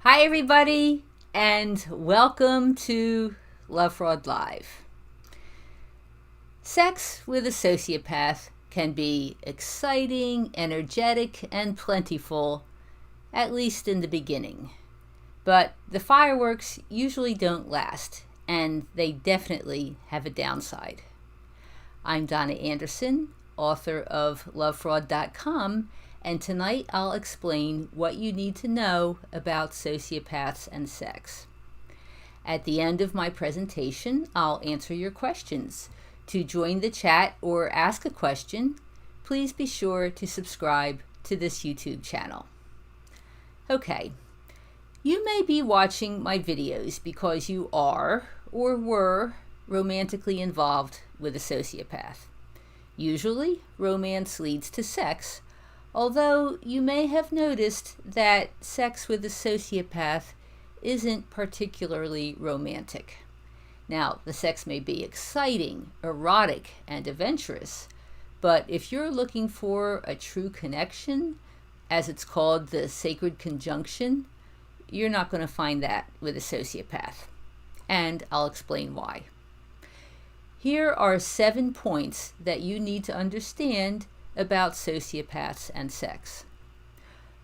Hi everybody, and welcome to Lovefraud Live. Sex with a sociopath can be exciting, energetic, and plentiful, at least in the beginning. But the fireworks usually don't last, and they definitely have a downside. I'm Donna Andersen, author of Lovefraud.com, and tonight I'll explain what you need to know about sociopaths and sex. At the end of my presentation, I'll answer your questions. To join the chat or ask a question, please be sure to subscribe to this YouTube channel. Okay, you may be watching my videos because you are or were romantically involved with a sociopath. Usually, romance leads to sex, although you may have noticed that sex with a sociopath isn't particularly romantic. Now, the sex may be exciting, erotic, and adventurous, but if you're looking for a true connection, as it's called the sacred conjunction, you're not going to find that with a sociopath. And I'll explain why. Here are 7 points that you need to understand about sociopaths and sex.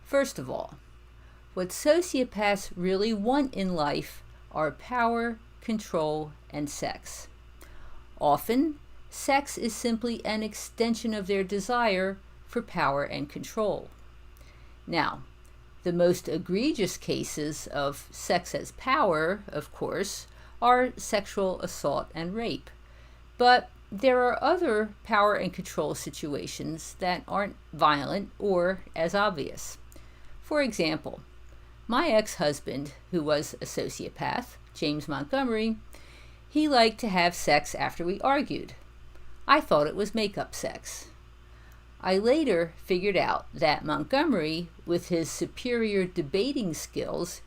First of all, what sociopaths really want in life are power, control, and sex. Often, sex is simply an extension of their desire for power and control. Now, the most egregious cases of sex as power, of course, are sexual assault and rape. But there are other power and control situations that aren't violent or as obvious. For example, my ex-husband, who was a sociopath, James Montgomery, he liked to have sex after we argued. I thought it was make-up sex. I later figured out that Montgomery, with his superior debating skills,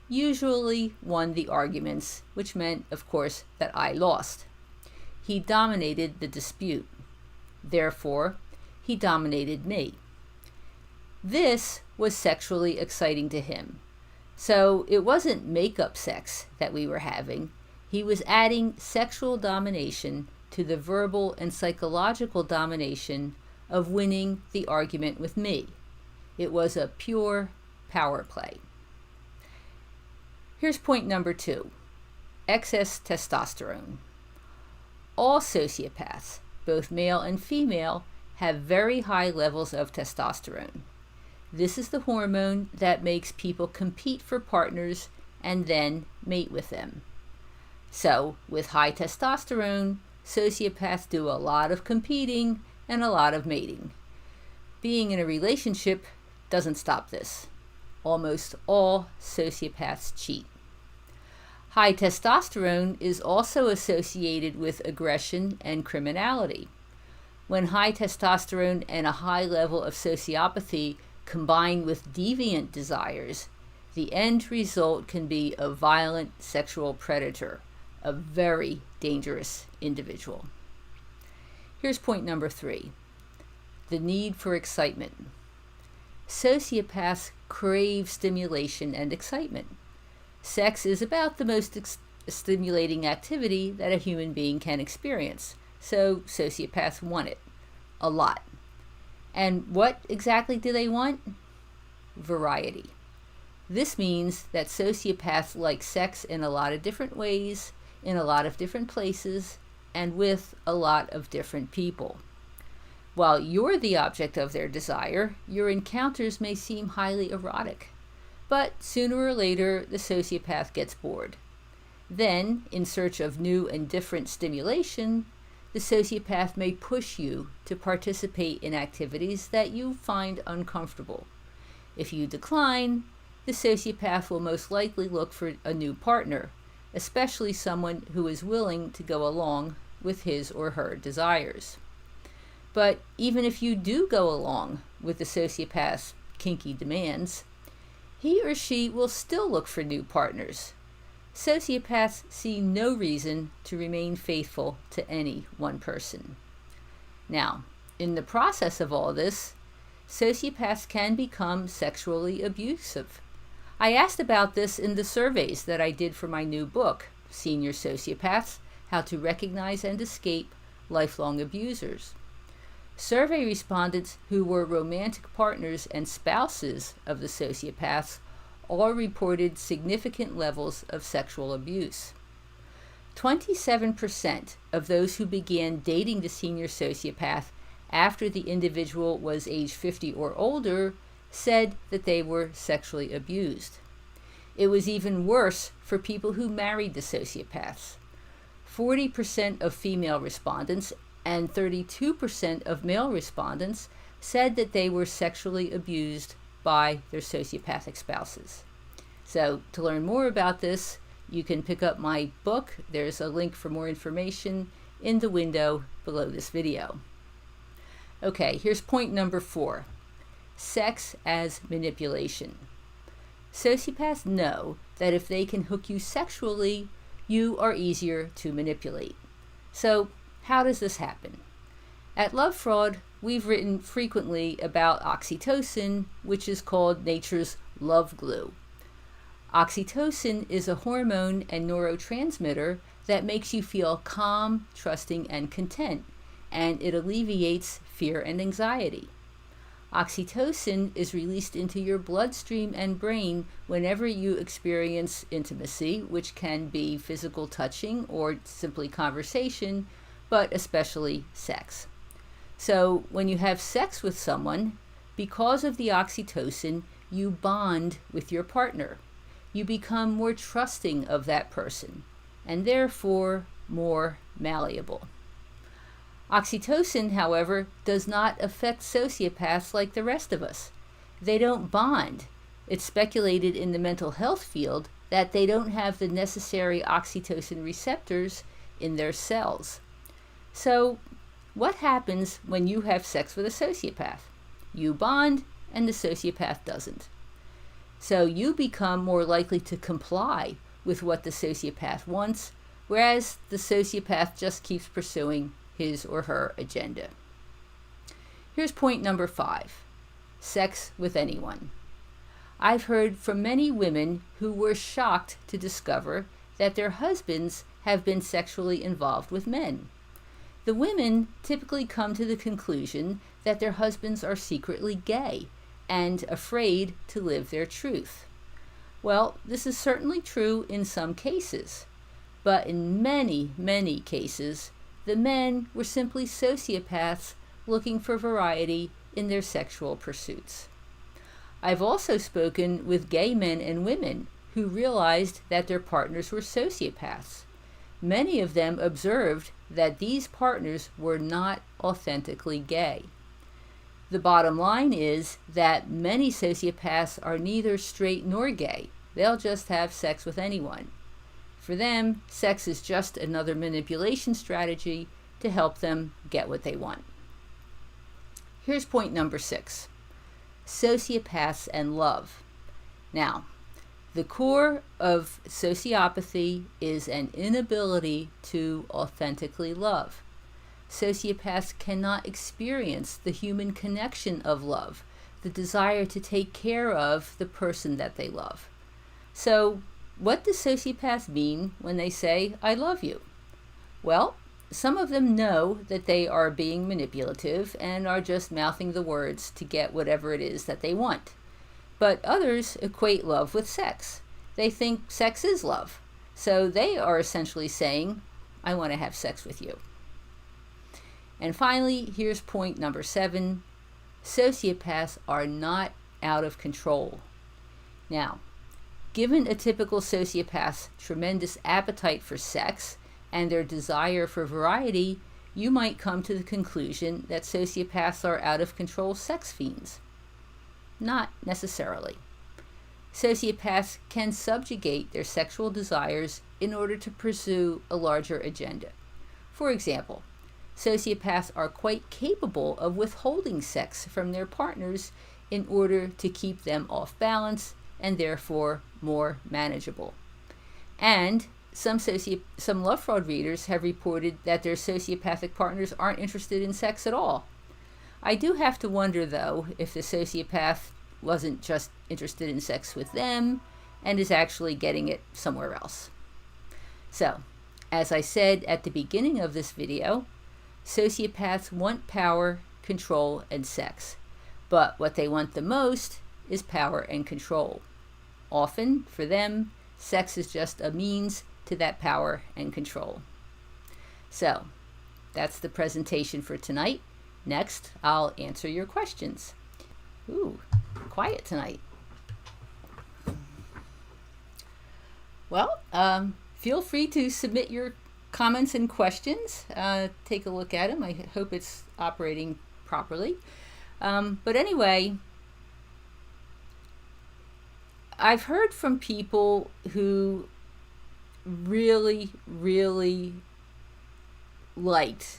usually won the arguments, which meant, of course, that I lost. He dominated the dispute. Therefore, he dominated me. This was sexually exciting to him. So it wasn't make-up sex that we were having. He was adding sexual domination to the verbal and psychological domination of winning the argument with me. It was a pure power play. Here's point number 2, excess testosterone. All sociopaths, both male and female, have very high levels of testosterone. This is the hormone that makes people compete for partners and then mate with them. So, with high testosterone, sociopaths do a lot of competing and a lot of mating. Being in a relationship doesn't stop this. Almost all sociopaths cheat. High testosterone is also associated with aggression and criminality. When high testosterone and a high level of sociopathy combine with deviant desires, the end result can be a violent sexual predator, a very dangerous individual. Here's point number 3, the need for excitement. Sociopaths crave stimulation and excitement. Sex is about the most stimulating activity that a human being can experience, so sociopaths want it a lot. And what exactly do they want? Variety. This means that sociopaths like sex in a lot of different ways, in a lot of different places, and with a lot of different people. While you're the object of their desire, your encounters may seem highly erotic. But sooner or later, the sociopath gets bored. Then, in search of new and different stimulation, the sociopath may push you to participate in activities that you find uncomfortable. If you decline, the sociopath will most likely look for a new partner, especially someone who is willing to go along with his or her desires. But even if you do go along with the sociopath's kinky demands, he or she will still look for new partners. Sociopaths see no reason to remain faithful to any one person. Now, in the process of all this, sociopaths can become sexually abusive. I asked about this in the surveys that I did for my new book, Senior Sociopaths: How to Recognize and Escape Lifelong Abusers. Survey respondents who were romantic partners and spouses of the sociopaths all reported significant levels of sexual abuse. 27% of those who began dating the senior sociopath after the individual was age 50 or older said that they were sexually abused. It was even worse for people who married the sociopaths. 40% of female respondents and 32% of male respondents said that they were sexually abused by their sociopathic spouses. So to learn more about this, you can pick up my book. There's a link for more information in the window below this video. Okay, here's point number 4. Sex as manipulation. Sociopaths know that if they can hook you sexually, you are easier to manipulate. So how does this happen? At Lovefraud, we've written frequently about oxytocin, which is called nature's love glue. Oxytocin is a hormone and neurotransmitter that makes you feel calm, trusting, and content, and it alleviates fear and anxiety. Oxytocin is released into your bloodstream and brain whenever you experience intimacy, which can be physical touching or simply conversation, but especially sex. So when you have sex with someone, because of the oxytocin, you bond with your partner. You become more trusting of that person, and therefore more malleable. Oxytocin, however, does not affect sociopaths like the rest of us. They don't bond. It's speculated in the mental health field that they don't have the necessary oxytocin receptors in their cells. So, what happens when you have sex with a sociopath? You bond, and the sociopath doesn't. So you become more likely to comply with what the sociopath wants, whereas the sociopath just keeps pursuing his or her agenda. Here's point number 5. Sex with anyone. I've heard from many women who were shocked to discover that their husbands have been sexually involved with men. The women typically come to the conclusion that their husbands are secretly gay and afraid to live their truth. Well, this is certainly true in some cases, but in many, many cases, the men were simply sociopaths looking for variety in their sexual pursuits. I've also spoken with gay men and women who realized that their partners were sociopaths. Many of them observed that these partners were not authentically gay. The bottom line is that many sociopaths are neither straight nor gay. They'll just have sex with anyone. For them, sex is just another manipulation strategy to help them get what they want. Here's point number 6. Sociopaths and love. Now, the core of sociopathy is an inability to authentically love. Sociopaths cannot experience the human connection of love, the desire to take care of the person that they love. So, what do sociopaths mean when they say, "I love you"? Well, some of them know that they are being manipulative and are just mouthing the words to get whatever it is that they want. But others equate love with sex. They think sex is love. So they are essentially saying, "I want to have sex with you." And finally, here's point number 7. Sociopaths are not out of control. Now, given a typical sociopath's tremendous appetite for sex and their desire for variety, you might come to the conclusion that sociopaths are out of control sex fiends. Not necessarily. Sociopaths can subjugate their sexual desires in order to pursue a larger agenda. For example, sociopaths are quite capable of withholding sex from their partners in order to keep them off balance and therefore more manageable. And some Lovefraud readers have reported that their sociopathic partners aren't interested in sex at all. I do have to wonder, though, if the sociopath wasn't just interested in sex with them, and is actually getting it somewhere else. So, as I said at the beginning of this video, sociopaths want power, control, and sex. But what they want the most is power and control. Often, for them, sex is just a means to that power and control. So, that's the presentation for tonight. Next, I'll answer your questions. Ooh, quiet tonight. Well, feel free to submit your comments and questions. Take a look at them. I hope it's operating properly. But anyway, I've heard from people who really, really liked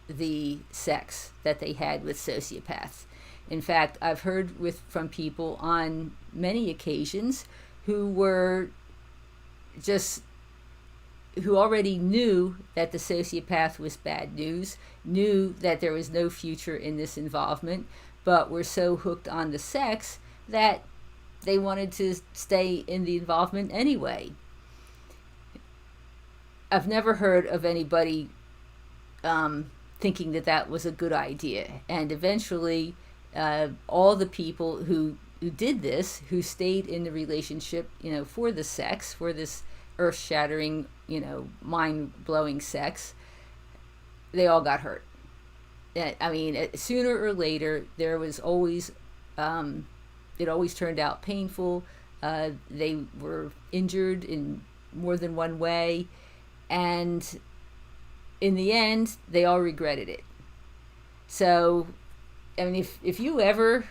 the sex that they had with sociopaths. In fact, I've heard from people on many occasions who already knew that the sociopath was bad news, knew that there was no future in this involvement, but were so hooked on the sex that they wanted to stay in the involvement anyway. I've never heard of anybody thinking that that was a good idea. And eventually, all the people who did this, who stayed in the relationship, for the sex, for this earth-shattering, mind-blowing sex, they all got hurt. I mean, sooner or later, there was always, it always turned out painful. They were injured in more than one way. And in the end, they all regretted it. So, I mean, if you ever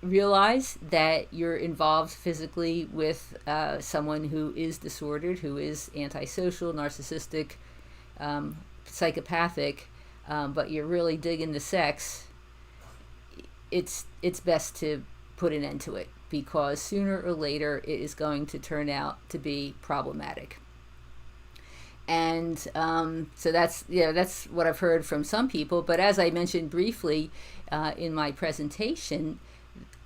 realize that you're involved physically with someone who is disordered, who is antisocial, narcissistic, psychopathic, but you're really digging the sex, it's best to put an end to it, because sooner or later it is going to turn out to be problematic. And so that's what I've heard from some people. But as I mentioned briefly in my presentation,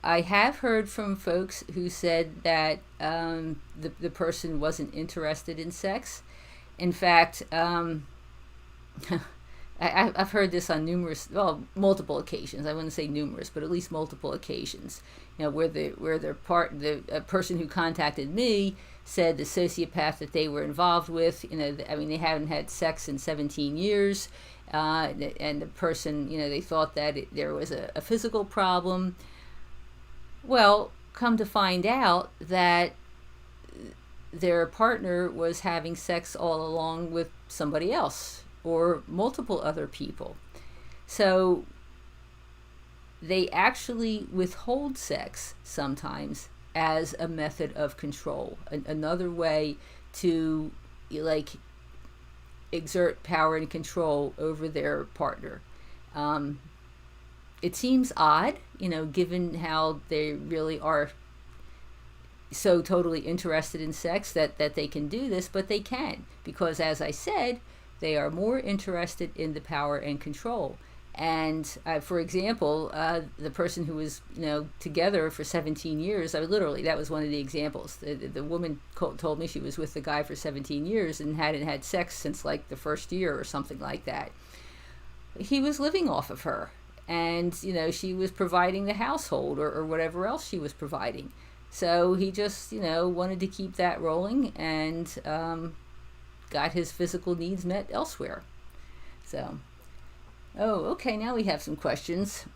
I have heard from folks who said that the person wasn't interested in sex. In fact, I've heard this on multiple occasions. I wouldn't say numerous, but at least multiple occasions. Where the person who contacted me said the sociopath that they were involved with, they haven't had sex in 17 years, and the person, they thought that there was a physical problem. Well, come to find out that their partner was having sex all along with somebody else or multiple other people. So they actually withhold sex sometimes as a method of control, another way to exert power and control over their partner. It seems odd, given how they really are so totally interested in sex that they can do this, but they can, because as I said, they are more interested in the power and control. And for example, the person who was together for 17 years, that was one of the examples. The woman told me she was with the guy for 17 years and hadn't had sex since the first year or something like that. He was living off of her, and she was providing the household or whatever else she was providing. So he just wanted to keep that rolling and got his physical needs met elsewhere. So. Oh, okay, now we have some questions.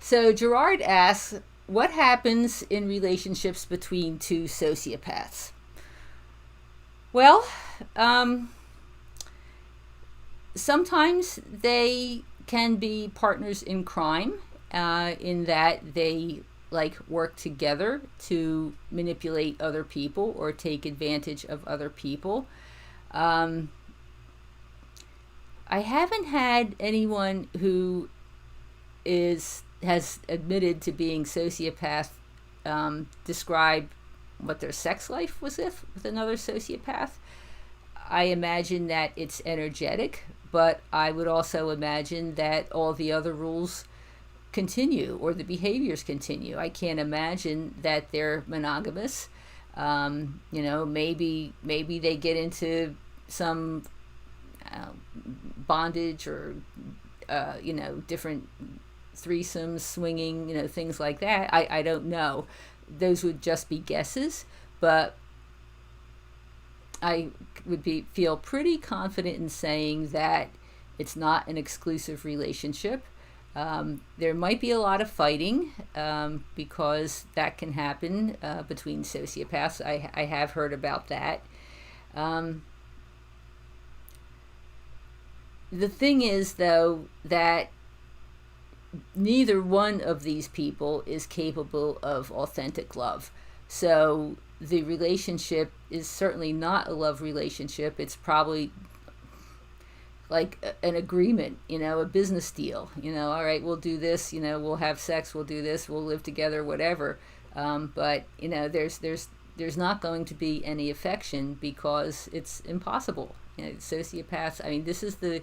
So Gerard asks, what happens in relationships between two sociopaths? Well, sometimes they can be partners in crime, in that they work together to manipulate other people or take advantage of other people. I haven't had anyone who has admitted to being sociopath describe what their sex life was with another sociopath. I imagine that it's energetic, but I would also imagine that all the other rules continue, or the behaviors continue. I can't imagine that they're monogamous. Maybe they get into some bondage, or different threesomes, swinging, things like that. I don't know. Those would just be guesses, but I would feel pretty confident in saying that it's not an exclusive relationship. There might be a lot of fighting, because that can happen between sociopaths. I have heard about that. The thing is, though, that neither one of these people is capable of authentic love. So the relationship is certainly not a love relationship. It's probably like an agreement, a business deal. All right, we'll do this, we'll have sex, we'll do this, we'll live together, whatever. But there's not going to be any affection, because it's impossible. Sociopaths, this is the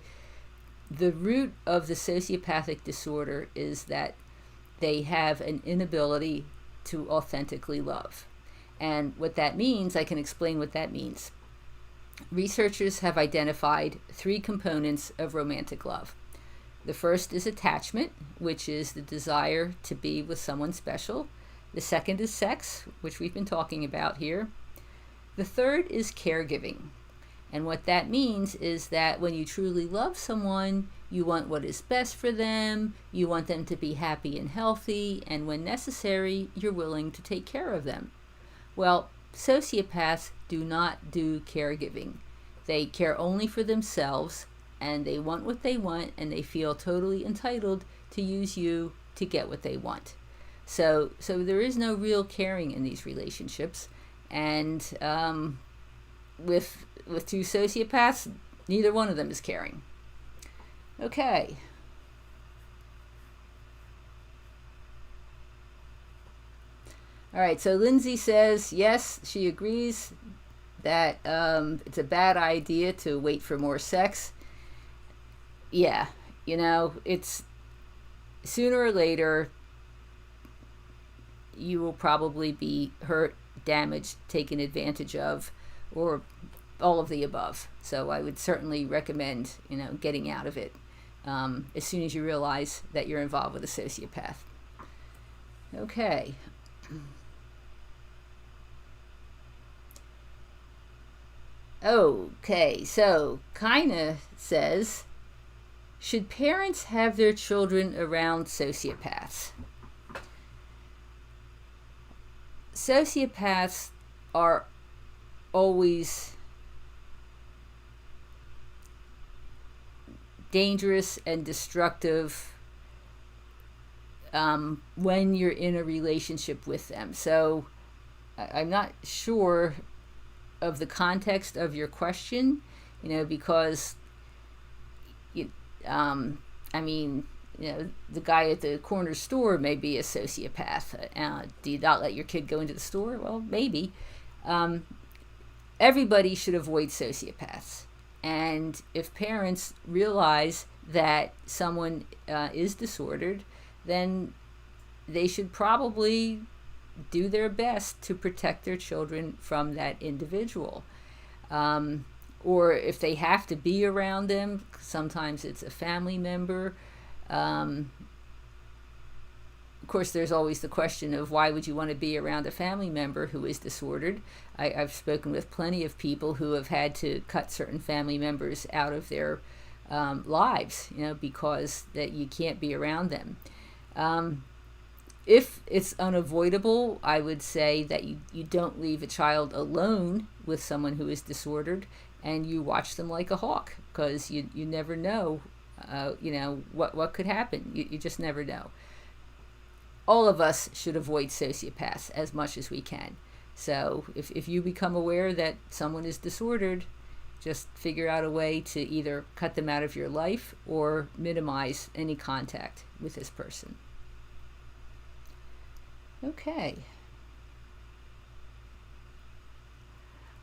root of the sociopathic disorder, is that they have an inability to authentically love. And what that means, I can explain what that means. Researchers have identified 3 components of romantic love. The first is attachment, which is the desire to be with someone special. The second is sex, which we've been talking about here. The third is caregiving. And what that means is that when you truly love someone, you want what is best for them, you want them to be happy and healthy, and when necessary, you're willing to take care of them. Well, sociopaths do not do caregiving. They care only for themselves, and they want what they want, and they feel totally entitled to use you to get what they want. So there is no real caring in these relationships. And with 2 sociopaths, neither one of them is caring. Okay. All right, so Lindsay says, yes, she agrees that it's a bad idea to wait for more sex. Yeah, it's sooner or later, you will probably be hurt, damaged, taken advantage of, or all of the above. So I would certainly recommend, getting out of it as soon as you realize that you're involved with a sociopath. Okay. Okay, so Kaina says, should parents have their children around sociopaths? Sociopaths are always dangerous and destructive when you're in a relationship with them. So I'm not sure of the context of your question, because the guy at the corner store may be a sociopath. Do you not let your kid go into the store? Well, maybe. Everybody should avoid sociopaths. And if parents realize that someone is disordered, then they should probably do their best to protect their children from that individual. Or if they have to be around them, sometimes it's a family member. Of course, there's always the question of why would you want to be around a family member who is disordered? I've spoken with plenty of people who have had to cut certain family members out of their lives, because that you can't be around them. If it's unavoidable, I would say that you don't leave a child alone with someone who is disordered, and you watch them like a hawk, because you never know, what could happen. You just never know. All of us should avoid sociopaths as much as we can. So if you become aware that someone is disordered, just figure out a way to either cut them out of your life or minimize any contact with this person. Okay.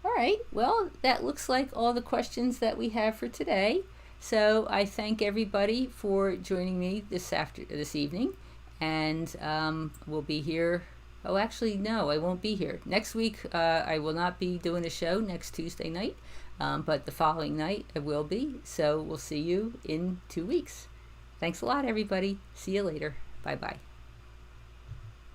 All right, well, that looks like all the questions that we have for today. So I thank everybody for joining me this evening. and we'll be here. Oh, actually, no, I won't be here. Next week, I will not be doing a show next Tuesday night, but the following night I will be. So we'll see you in 2 weeks. Thanks a lot, everybody. See you later. Bye-bye.